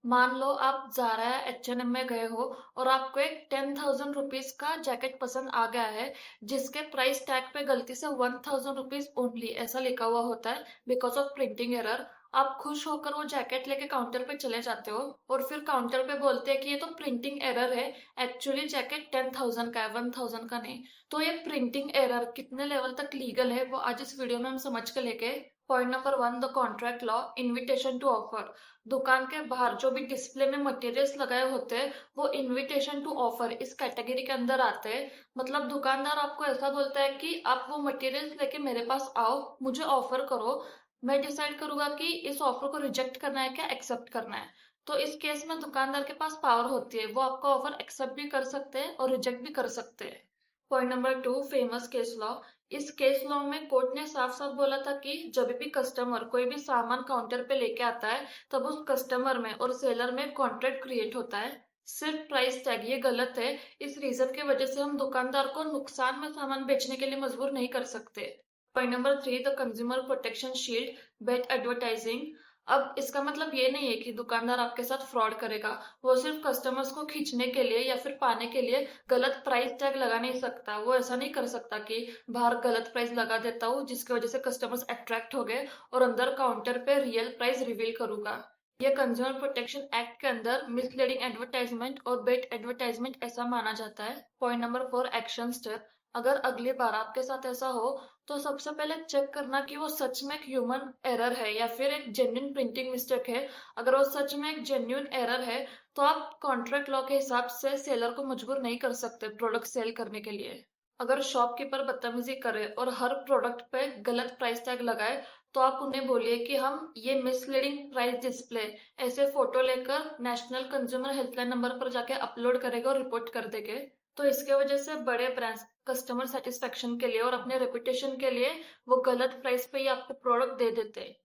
मान लो आप ज़ारा या H&M में गए हो और आपको एक 10,000 रुपीज का जैकेट पसंद आ गया है, जिसके प्राइस टैग पे गलती से 1,000 रुपीज ओनली ऐसा लिखा हुआ होता है बिकॉज ऑफ प्रिंटिंग एरर। आप खुश होकर वो जैकेट लेके काउंटर पे चले जाते हो और फिर काउंटर पे बोलते हैं कि ये तो प्रिंटिंग एरर है, एक्चुअली जैकेट 10,000 का है, 1,000 का नहीं। तो ये प्रिंटिंग एरर कितने लेवल तक लीगल है वो आज इस वीडियो में हम समझ के लेके। Point number 1, the contract law, invitation to offer. दुकान के बाहर जो भी डिस्प्ले में मटेरियल्स लगाए होते हैं वो इनविटेशन टू ऑफर इस कैटेगरी के अंदर आते हैं। मतलब दुकानदार आपको ऐसा बोलता है कि आप वो मटेरियल्स लेके मेरे पास आओ, मुझे ऑफर करो, मैं डिसाइड करूंगा कि इस ऑफर को रिजेक्ट करना है क्या एक्सेप्ट करना है। तो इस केस में दुकानदार के पास पावर होती है, वो आपका ऑफर एक्सेप्ट भी कर सकते हैं और रिजेक्ट भी कर सकते हैं। Point number 2, famous case law. इस केस लॉ में कोर्ट ने साफ साफ बोला था कि जब भी कस्टमर कोई भी सामान काउंटर पे लेके आता है तब उस कस्टमर में और सेलर में कॉन्ट्रैक्ट क्रिएट होता है। सिर्फ प्राइस टैग ये गलत है। इस रीजन की वजह से हम दुकानदार को नुकसान में सामान बेचने के लिए मजबूर नहीं कर सकते। Point number 3, the consumer protection shield, bait advertising. अब इसका मतलब ये नहीं है कि दुकानदार आपके साथ फ्रॉड करेगा। वो सिर्फ कस्टमर्स को खींचने के लिए या फिर पाने के लिए गलत प्राइस टैग लगा नहीं सकता। वो ऐसा नहीं कर सकता कि बाहर गलत प्राइस लगा देता हूँ जिसकी वजह से कस्टमर्स अट्रैक्ट हो गए और अंदर काउंटर पे रियल प्राइस रिवील करूंगा। ये कंज्यूमर प्रोटेक्शन एक्ट के अंदर मिसलीडिंग एडवर्टाइजमेंट और बेट एडवर्टाइजमेंट ऐसा माना जाता है। Point number 4, action step. अगर अगली बार आपके साथ ऐसा हो तो सबसे पहले चेक करना कि वो सच में एक ह्यूमन एरर है या फिर एक जेन्युइन प्रिंटिंग मिस्टेक है। अगर वो सच में एक जेन्युइन एरर है तो आप कॉन्ट्रैक्ट लॉ के हिसाब से सेलर को मजबूर नहीं कर सकते प्रोडक्ट सेल करने के लिए। अगर शॉपकीपर बदतमीजी करे और हर प्रोडक्ट पे गलत प्राइस टैग लगाए तो आप उन्हें बोलिए कि हम ये मिसलीडिंग प्राइस डिस्प्ले ऐसे फोटो लेकर नेशनल कंज्यूमर हेल्पलाइन नंबर पर जाके अपलोड करेंगे और रिपोर्ट कर देंगे। तो इसके वजह से बड़े ब्रांड्स कस्टमर सेटिस्फेक्शन के लिए और अपने रेपुटेशन के लिए वो गलत प्राइस पे ही आपको प्रोडक्ट दे देते हैं।